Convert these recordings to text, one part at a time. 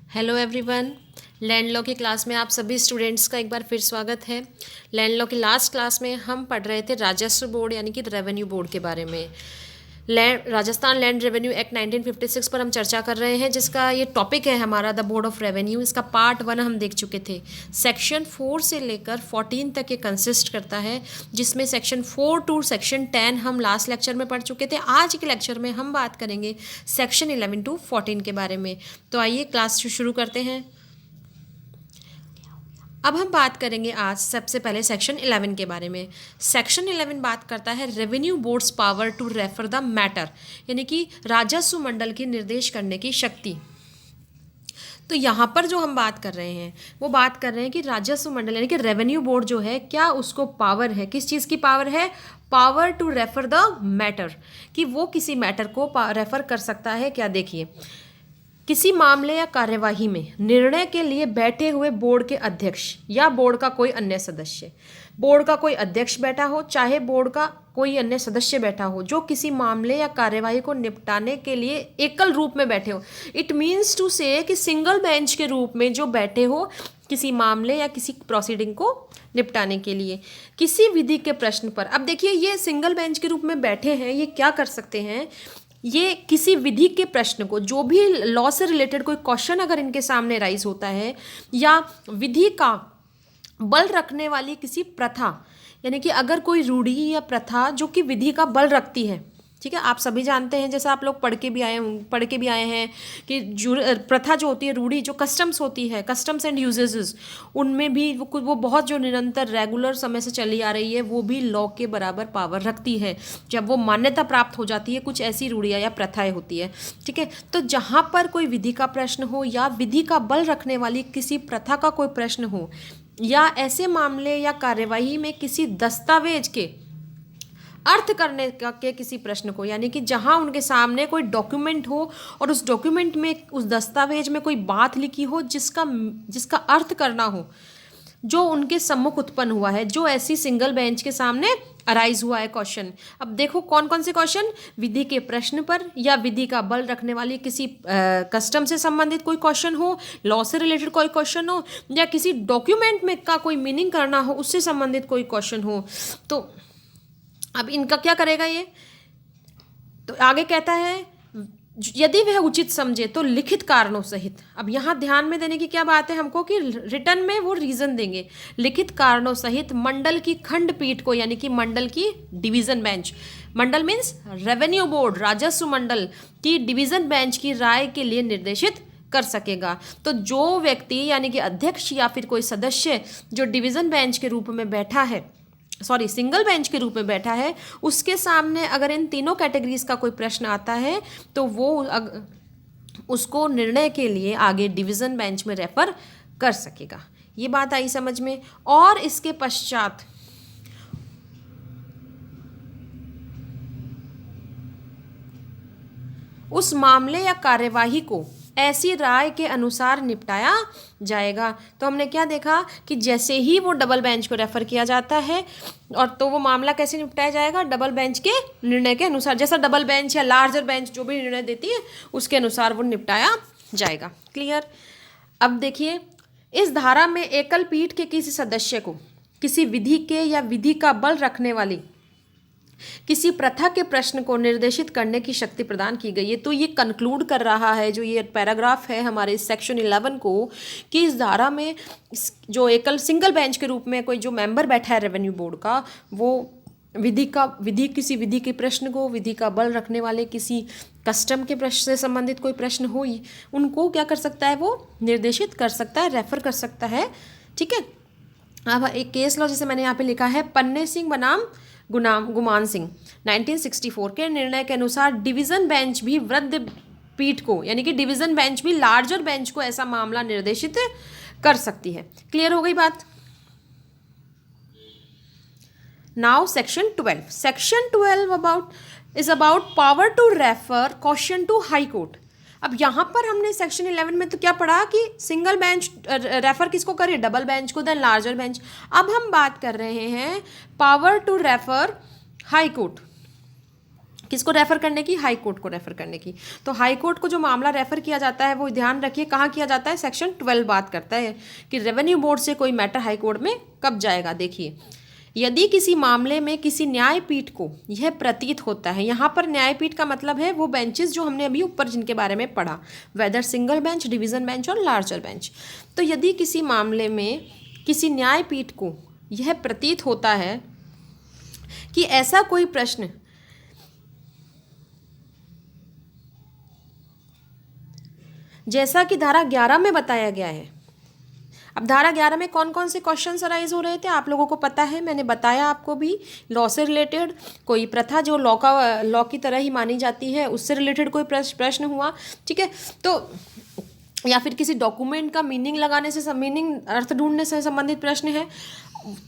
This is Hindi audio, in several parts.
Hello everyone. लैंड लॉ की क्लास में आप सभी स्टूडेंट्स का एक बार फिर स्वागत है। लैंड लॉ की लास्ट क्लास में हम पढ़ रहे थे राजस्व बोर्ड यानी कि रेवेन्यू बोर्ड के बारे में। राजस्थान लैंड रेवेन्यू एक्ट 1956 पर हम चर्चा कर रहे हैं, जिसका ये टॉपिक है हमारा द बोर्ड ऑफ रेवेन्यू। इसका पार्ट 1 हम देख चुके थे। सेक्शन 4 से लेकर 14 तक ये कंसिस्ट करता है, जिसमें सेक्शन 4 टू सेक्शन 10 हम लास्ट लेक्चर में पढ़ चुके थे। आज के लेक्चर में हम बात करेंगे सेक्शन 11 टू 14 के बारे में। तो आइए क्लास शुरू करते हैं। अब हम बात करेंगे आज सबसे पहले सेक्शन 11 के बारे में। सेक्शन 11 बात करता है revenue board's power to refer the matter, यानी कि राजस्व मंडल की निर्देश करने की शक्ति। तो यहाँ पर जो हम बात कर रहे हैं वो बात कर रहे हैं कि राजस्व मंडल यानी कि रेवेन्यू बोर्ड जो है, क्या उसको पावर है, किस चीज़ की पावर है? Power to refer the matter, कि वो किसी मैटर को रेफर कर सकता है। क्या देखिए, किसी मामले या कार्यवाही में निर्णय के लिए बैठे हुए बोर्ड के अध्यक्ष या बोर्ड का कोई अन्य सदस्य, बोर्ड का कोई अध्यक्ष बैठा हो चाहे बोर्ड का कोई अन्य सदस्य बैठा हो, जो किसी मामले या कार्यवाही को निपटाने के लिए एकल रूप में बैठे हो। इट मीन्स टू से कि सिंगल बेंच के रूप में जो बैठे हो किसी मामले या किसी प्रोसीडिंग को निपटाने के लिए किसी विधि के प्रश्न पर। अब देखिए, ये सिंगल बेंच के रूप में बैठे हैं, ये क्या कर सकते हैं? ये किसी विधि के प्रश्न को, जो भी लॉ से रिलेटेड कोई क्वेश्चन अगर इनके सामने राइज होता है, या विधि का बल रखने वाली किसी प्रथा, यानी कि अगर कोई रूढ़ि या प्रथा जो कि विधि का बल रखती है, ठीक है, आप सभी जानते हैं, जैसा आप लोग पढ़ के भी आए हैं कि प्रथा जो होती है, रूढ़ी जो कस्टम्स होती है, कस्टम्स एंड यूजेस, उनमें भी वो बहुत जो निरंतर रेगुलर समय से चली आ रही है, वो भी लॉ के बराबर पावर रखती है जब वो मान्यता प्राप्त हो जाती है। कुछ ऐसी रूढ़ियाँ या प्रथाएं होती है, ठीक है। तो जहाँ पर कोई विधि का प्रश्न हो या विधि का बल रखने वाली किसी प्रथा का कोई प्रश्न हो, या ऐसे मामले या कार्यवाही में किसी दस्तावेज के अर्थ करने का के किसी प्रश्न को, यानी कि जहां उनके सामने कोई डॉक्यूमेंट हो और उस डॉक्यूमेंट में, उस दस्तावेज में कोई बात लिखी हो जिसका अर्थ करना हो, जो उनके सम्मुख उत्पन्न हुआ है, जो ऐसी सिंगल बेंच के सामने अराइज हुआ है क्वेश्चन। अब देखो कौन कौन से क्वेश्चन, विधि के प्रश्न पर या विधि का बल रखने वाली किसी कस्टम से संबंधित कोई क्वेश्चन हो, लॉ से रिलेटेड कोई क्वेश्चन हो, या किसी डॉक्यूमेंट में का कोई मीनिंग करना हो, उससे संबंधित कोई क्वेश्चन हो। तो अब इनका क्या करेगा ये? तो आगे कहता है, यदि वह उचित समझे तो लिखित कारणों सहित। अब यहाँ ध्यान में देने की क्या बात है हमको, कि रिटर्न में वो रीजन देंगे, लिखित कारणों सहित मंडल की खंडपीठ को, यानी कि मंडल की डिवीजन बेंच, मंडल मीन्स रेवेन्यू बोर्ड, राजस्व मंडल की डिवीजन बेंच की राय के लिए निर्देशित कर सकेगा। तो जो व्यक्ति यानी कि अध्यक्ष या फिर कोई सदस्य जो डिवीजन बेंच के रूप में बैठा है, सिंगल बेंच के रूप में बैठा है, उसके सामने अगर इन तीनों कैटेगरीज का कोई प्रश्न आता है तो वो उसको निर्णय के लिए आगे डिवीजन बेंच में रेफर कर सकेगा। ये बात आई समझ में। और इसके पश्चात उस मामले या कार्यवाही को ऐसी राय के अनुसार निपटाया जाएगा। तो हमने क्या देखा कि जैसे ही वो डबल बेंच को रेफर किया जाता है, और तो वो मामला कैसे निपटाया जाएगा? डबल बेंच के निर्णय के अनुसार, जैसा डबल बेंच या लार्जर बेंच जो भी निर्णय देती है उसके अनुसार वो निपटाया जाएगा। क्लियर? अब देखिए, इस धारा में एकल पीठ के किसी सदस्य को किसी विधि के या विधि का बल रखने वाली किसी प्रथा के प्रश्न को निर्देशित करने की शक्ति प्रदान की गई है। तो ये कंक्लूड कर रहा है जो ये पैराग्राफ है हमारे सेक्शन 11 को, कि इस धारा में जो एकल सिंगल बेंच के रूप में कोई जो मेंबर बैठा है रेवेन्यू बोर्ड का, वो किसी विधि के प्रश्न को, विधि का बल रखने वाले किसी कस्टम के प्रश्न से संबंधित कोई प्रश्न हो, उनको क्या कर सकता है? वो निर्देशित कर सकता है, रेफर कर सकता है। ठीक है। अब एक केस लॉ जैसे मैंने यहाँ पे लिखा है, पन्ने सिंह बनाम गुमान सिंह 1964 के निर्णय के अनुसार डिवीजन बेंच भी वृद्ध पीठ को, यानी कि डिवीजन बेंच भी लार्जर बेंच को ऐसा मामला निर्देशित कर सकती है। क्लियर हो गई बात? Now section 12 is about power to refer question to high court. अब यहाँ पर हमने सेक्शन 11 में तो क्या पढ़ा कि सिंगल बेंच रेफर किसको करे? डबल बेंच को, देन लार्जर बेंच। अब हम बात कर रहे हैं power to refer high court किसको रेफर करने की? हाई कोर्ट को रेफर करने की। तो हाई कोर्ट को जो मामला रेफर किया जाता है वो ध्यान रखिए कहाँ किया जाता है, सेक्शन 12 बात करता है कि रेवेन्यू बोर्ड से कोई मैटर हाई कोर्ट में कब जाएगा। देखिए, यदि किसी मामले में किसी न्यायपीठ को यह प्रतीत होता है, यहाँ पर न्यायपीठ का मतलब है वो बेंचेस जो हमने अभी ऊपर जिनके बारे में पढ़ा, whether single bench, division bench और लार्जर बेंच। तो यदि किसी मामले में किसी न्यायपीठ को यह प्रतीत होता है कि ऐसा कोई प्रश्न जैसा कि धारा 11 में बताया गया है। अब धारा 11 में कौन कौन से क्वेश्चंस अराइज हो रहे थे आप लोगों को पता है, मैंने बताया आपको भी। लॉ से रिलेटेड कोई प्रथा जो लॉ की तरह ही मानी जाती है उससे रिलेटेड कोई प्रश्न हुआ, ठीक है, तो या फिर किसी डॉक्यूमेंट का मीनिंग लगाने से, मीनिंग अर्थ ढूंढने से संबंधित प्रश्न है,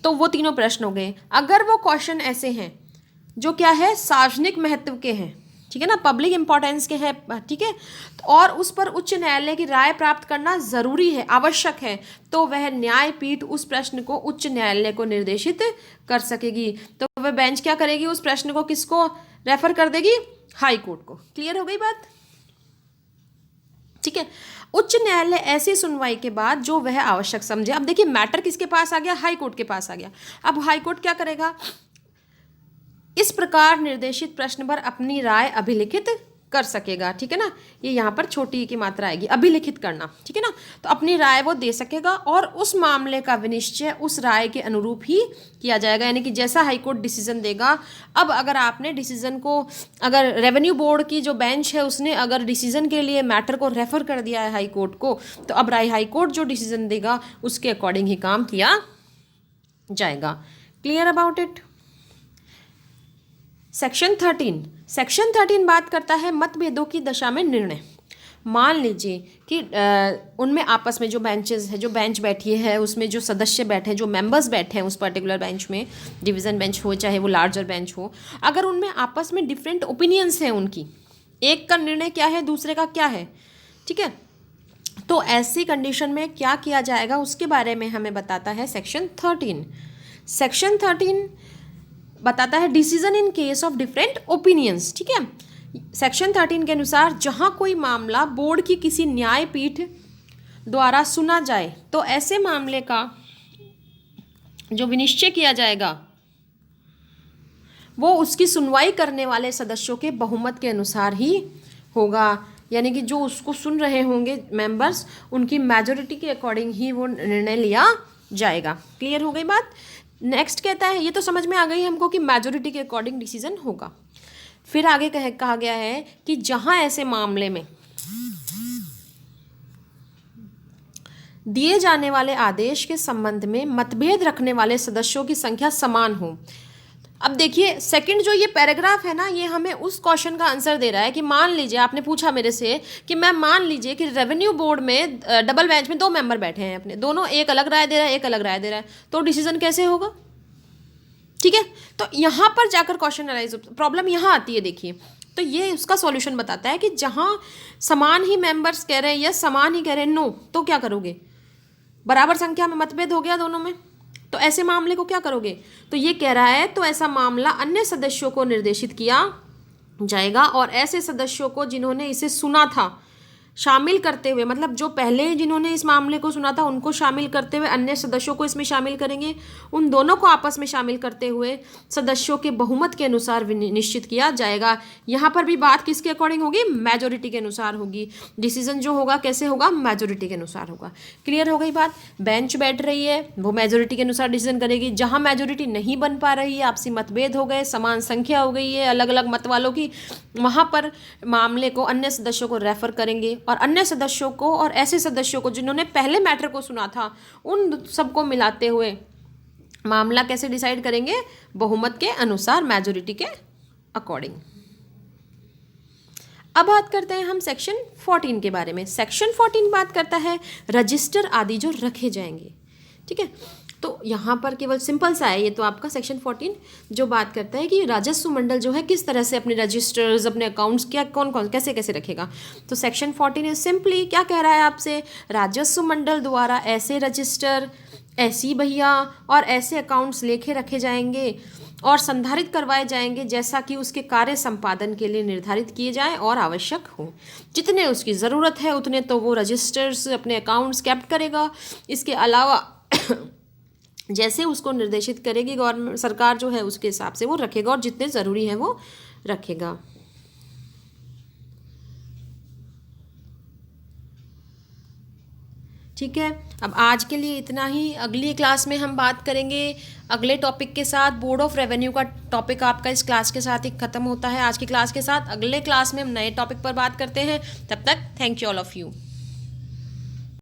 तो वो तीनों प्रश्न हो गए। अगर वो क्वेश्चन ऐसे हैं जो क्या है, सार्वजनिक महत्व के हैं, ठीक है ना, पब्लिक इंपॉर्टेंस के हैं, ठीक है, और उस पर उच्च न्यायालय की राय प्राप्त करना जरूरी है, आवश्यक है, तो वह न्यायपीठ उस प्रश्न को उच्च न्यायालय को निर्देशित कर सकेगी। तो वह बेंच क्या करेगी, उस प्रश्न को किसको रेफर कर देगी? हाई कोर्ट को। क्लियर हो गई बात? ठीक है, उच्च न्यायालय ऐसी सुनवाई के बाद जो वह आवश्यक समझे। अब देखिए, मैटर किसके पास आ गया? हाई कोर्ट के पास आ गया। अब हाई कोर्ट क्या करेगा? इस प्रकार निर्देशित प्रश्न पर अपनी राय अभिलिखित कर सकेगा, ठीक है ना, ये यहाँ पर छोटी की मात्रा आएगी, अभिलिखित करना, ठीक है ना, तो अपनी राय वो दे सकेगा और उस मामले का विनिश्चय उस राय के अनुरूप ही किया जाएगा, यानी कि जैसा हाईकोर्ट डिसीजन देगा। अब अगर आपने डिसीजन को, अगर रेवेन्यू बोर्ड की जो बेंच है उसने अगर डिसीजन के लिए मैटर को रेफर कर दिया है हाई कोर्ट को, तो अब हाई कोर्ट जो डिसीजन देगा उसके अकॉर्डिंग ही काम किया जाएगा। Clear about it? सेक्शन 13 बात करता है मतभेदों की दशा में निर्णय। मान लीजिए कि उनमें आपस में जो बेंचेस है, जो बेंच बैठी है, उसमें जो सदस्य बैठे हैं, जो मेंबर्स बैठे हैं उस पर्टिकुलर बेंच में, डिवीज़न बेंच हो चाहे वो लार्जर बेंच हो, अगर उनमें आपस में डिफरेंट ओपिनियंस हैं उनकी, एक का निर्णय क्या है दूसरे का क्या है, ठीक है, तो ऐसी कंडीशन में क्या किया जाएगा उसके बारे में हमें बताता है सेक्शन 13। सेक्शन 13 बताता है decision in case of different opinions, ठीक है। सेक्शन 13 के अनुसार जहां कोई मामला बोर्ड की किसी न्यायपीठ द्वारा सुना जाए तो ऐसे मामले का जो विनिश्चय किया जाएगा वो उसकी सुनवाई करने वाले सदस्यों के बहुमत के अनुसार ही होगा, यानी कि जो उसको सुन रहे होंगे मेंबर्स, उनकी मेजॉरिटी के अकॉर्डिंग ही वो निर्णय लिया जाएगा। क्लियर हो गई बात? नेक्स्ट कहता है, ये तो समझ में आ गई हमको कि मेजॉरिटी के अकॉर्डिंग डिसीजन होगा। फिर आगे कहा गया है कि जहां ऐसे मामले में दिए जाने वाले आदेश के संबंध में मतभेद रखने वाले सदस्यों की संख्या समान हो। अब देखिए, सेकंड जो ये पैराग्राफ है ना, ये हमें उस क्वेश्चन का आंसर दे रहा है कि मान लीजिए आपने पूछा मेरे से कि मैं मान लीजिए कि रेवेन्यू बोर्ड में डबल बेंच में 2 मेंबर बैठे हैं अपने, दोनों एक अलग राय दे रहा है, एक अलग राय दे रहा है, तो डिसीजन कैसे होगा? ठीक है, तो यहाँ पर जाकर क्वेश्चन अराइज, प्रॉब्लम यहाँ आती है। देखिए, तो ये उसका सॉल्यूशन बताता है कि जहाँ समान ही मेंबर्स कह रहे हैं यस, समान ही कह रहे हैं नो, तो क्या करोगे? बराबर संख्या में मतभेद हो गया दोनों में, तो ऐसे मामले को क्या करोगे? तो ये कह रहा है तो ऐसा मामला अन्य सदस्यों को निर्देशित किया जाएगा और ऐसे सदस्यों को जिन्होंने इसे सुना था शामिल करते हुए, मतलब जो पहले जिन्होंने इस मामले को सुना था उनको शामिल करते हुए अन्य सदस्यों को इसमें शामिल करेंगे, उन दोनों को आपस में शामिल करते हुए सदस्यों के बहुमत के अनुसार निश्चित किया जाएगा। यहाँ पर भी बात किसके अकॉर्डिंग होगी? मेजॉरिटी के अनुसार होगी। डिसीजन जो होगा कैसे होगा? मेजॉरिटी के अनुसार होगा। क्लियर हो गई बात? बेंच बैठ रही है, वो मेजॉरिटी के अनुसार डिसीजन करेगी। जहाँ मेजॉरिटी नहीं बन पा रही है, आपसी मतभेद हो गए, समान संख्या हो गई है अलग अलग मत वालों की, वहाँ पर मामले को अन्य सदस्यों को रेफर करेंगे और अन्य सदस्यों को और ऐसे सदस्यों को जिन्होंने पहले मैटर को सुना था उन सबको मिलाते हुए मामला कैसे डिसाइड करेंगे? बहुमत के अनुसार, मेजॉरिटी के अकॉर्डिंग। अब बात करते हैं हम सेक्शन 14 के बारे में। सेक्शन 14 बात करता है रजिस्टर आदि जो रखे जाएंगे, ठीक है। तो यहाँ पर केवल सिंपल सा है, ये तो आपका सेक्शन 14 जो बात करता है कि राजस्व मंडल जो है किस तरह से अपने रजिस्टर्स, अपने अकाउंट्स क्या कौन कौन कैसे कैसे रखेगा। तो सेक्शन 14 सिंपली क्या कह रहा है आपसे? राजस्व मंडल द्वारा ऐसे रजिस्टर, ऐसी भैया और ऐसे अकाउंट्स लेखे रखे जाएंगे और संधारित करवाए जाएंगे जैसा कि उसके कार्य संपादन के लिए निर्धारित किए जाएं और आवश्यक हो। जितने उसकी ज़रूरत है उतने तो वो रजिस्टर्स अपने अकाउंट्स कैप्ट करेगा। इसके अलावा जैसे उसको निर्देशित करेगी गवर्नमेंट सरकार जो है उसके हिसाब से वो रखेगा और जितने ज़रूरी हैं वो रखेगा। ठीक है, अब आज के लिए इतना ही। अगली क्लास में हम बात करेंगे अगले टॉपिक के साथ। बोर्ड ऑफ रेवेन्यू का टॉपिक आपका इस क्लास के साथ ही ख़त्म होता है, आज की क्लास के साथ। अगले क्लास में हम नए टॉपिक पर बात करते हैं। तब तक thank you all of you.